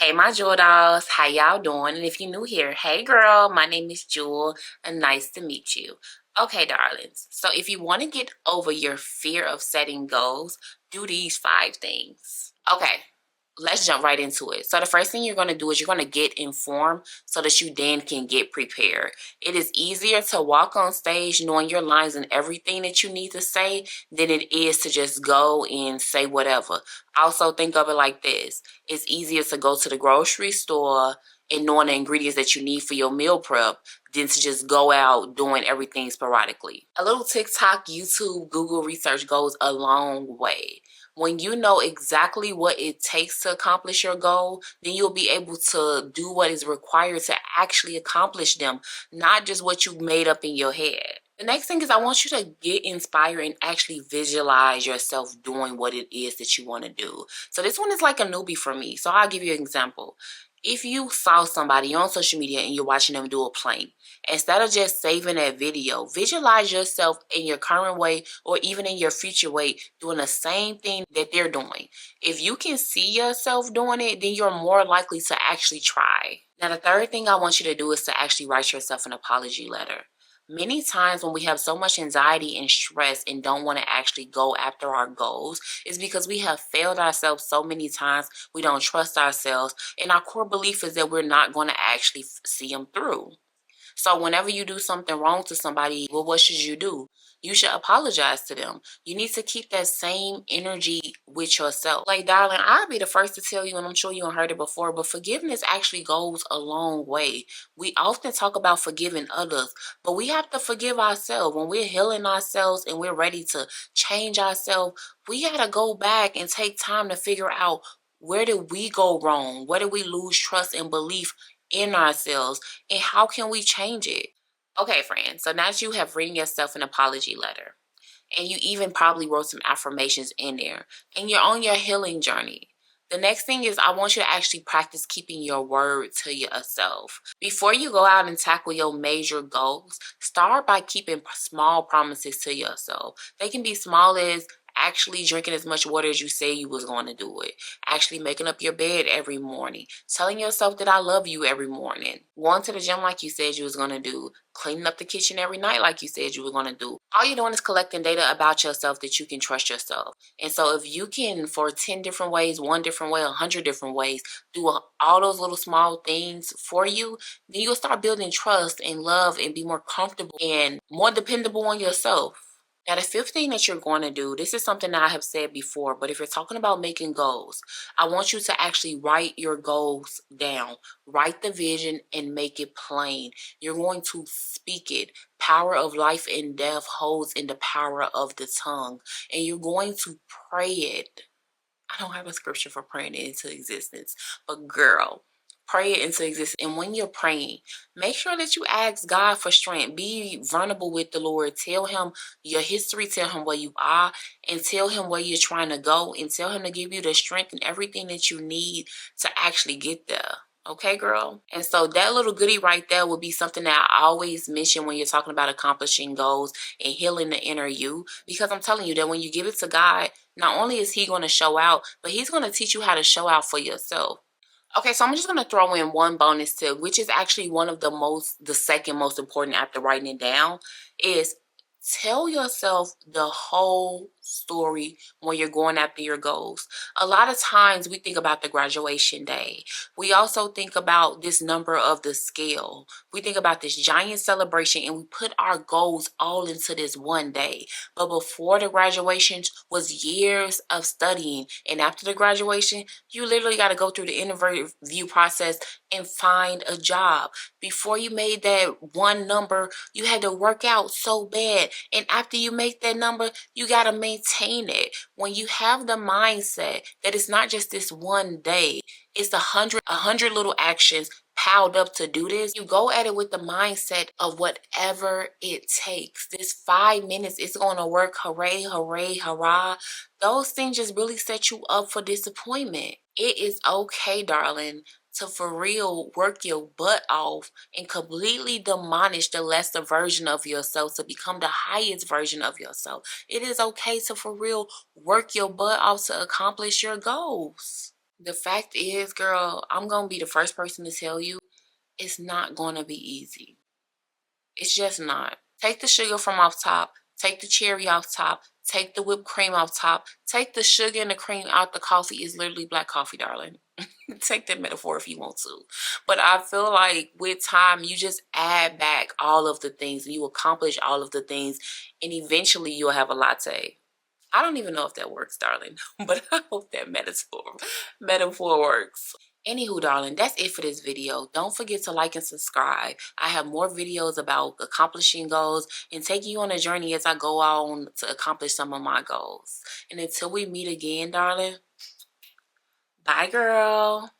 Hey, my Jewel dolls, how y'all doing? And if you're new here, hey girl, my name is Jewel, and nice to meet you. Okay, darlings, so if you want to get over your fear of setting goals, do these 5 things. Okay, let's jump right into it. So the first thing you're going to do is you're going to get informed so that you then can get prepared. It is easier to walk on stage knowing your lines and everything that you need to say than it is to just go and say whatever. Also, think of it like this. It's easier to go to the grocery store and knowing the ingredients that you need for your meal prep than to just go out doing everything sporadically. A little TikTok, YouTube, Google research goes a long way. When you know exactly what it takes to accomplish your goal, then you'll be able to do what is required to actually accomplish them, not just what you made up in your head. The next thing is I want you to get inspired and actually visualize yourself doing what it is that you want to do. So this one is like a newbie for me. So I'll give you an example. If you saw somebody on social media and you're watching them do a plank, instead of just saving that video, visualize yourself in your current way or even in your future way doing the same thing that they're doing. If you can see yourself doing it, then you're more likely to actually try. Now, the third thing I want you to do is to actually write yourself an apology letter. Many times when we have so much anxiety and stress and don't want to actually go after our goals is because we have failed ourselves so many times. We don't trust ourselves. And our core belief is that we're not going to actually see them through. So whenever you do something wrong to somebody, well, what should you do? You should apologize to them. You need to keep that same energy with yourself. Like, darling, I'll be the first to tell you, and I'm sure you heard it before, but forgiveness actually goes a long way. We often talk about forgiving others, but we have to forgive ourselves. When we're healing ourselves and we're ready to change ourselves, we got to go back and take time to figure out where did we go wrong? Where did we lose trust and belief in ourselves? And how can we change it? Okay, friends, so now that you have written yourself an apology letter and you even probably wrote some affirmations in there and you're on your healing journey, the next thing is I want you to actually practice keeping your word to yourself. Before you go out and tackle your major goals, start by keeping small promises to yourself. They can be small as actually drinking as much water as you say you was going to do it, actually making up your bed every morning, telling yourself that I love you every morning, going to the gym like you said you was going to do, cleaning up the kitchen every night like you said you were going to do. All you're doing is collecting data about yourself that you can trust yourself. And so if you can, for 10 different ways, one different way, 100 different ways, do all those little small things for you, then you'll start building trust and love and be more comfortable and more dependable on yourself. Now, the fifth thing that you're going to do, this is something that I have said before, but if you're talking about making goals, I want you to actually write your goals down. Write the vision and make it plain. You're going to speak it. Power of life and death holds in the power of the tongue. And you're going to pray it. I don't have a scripture for praying it into existence, but girl, pray it into existence. And when you're praying, make sure that you ask God for strength. Be vulnerable with the Lord. Tell him your history, tell him where you are, and tell him where you're trying to go, and tell him to give you the strength and everything that you need to actually get there. Okay, girl? And so that little goodie right there will be something that I always mention when you're talking about accomplishing goals and healing the inner you. Because I'm telling you that when you give it to God, not only is he going to show out, but he's going to teach you how to show out for yourself. Okay, so I'm just going to throw in one bonus tip, which is actually one of the second most important after writing it down, is tell yourself the whole story when you're going after your goals. A lot of times we think about the graduation day. We also think about this number of the scale. We think about this giant celebration and we put our goals all into this one day. But before the graduation was years of studying. And after the graduation, you literally got to go through the interview process and find a job. Before you made that one number, you had to work out so bad. And after you make that number, you got to maintain it. When you have the mindset that it's not just this one day, it's a hundred little actions piled up to do this. You go at it with the mindset of whatever it takes. This 5 minutes is going to work. Hooray, hooray, hurrah. Those things just really set you up for disappointment. It is okay, darling, to for real work your butt off and completely demolish the lesser version of yourself to become the highest version of yourself. It is okay to for real work your butt off to accomplish your goals. The fact is, girl, I'm going to be the first person to tell you it's not going to be easy. It's just not. Take the sugar from off top, take the cherry off top, take the whipped cream off top, take the sugar and the cream out the coffee. Is literally black coffee, darling. Take that metaphor if you want to. But I feel like with time, you just add back all of the things and you accomplish all of the things, and eventually you'll have a latte. I don't even know if that works, darling, but I hope that metaphor works. Anywho, darling, that's it for this video. Don't forget to like and subscribe. I have more videos about accomplishing goals and taking you on a journey as I go on to accomplish some of my goals. And until we meet again, darling, bye, girl.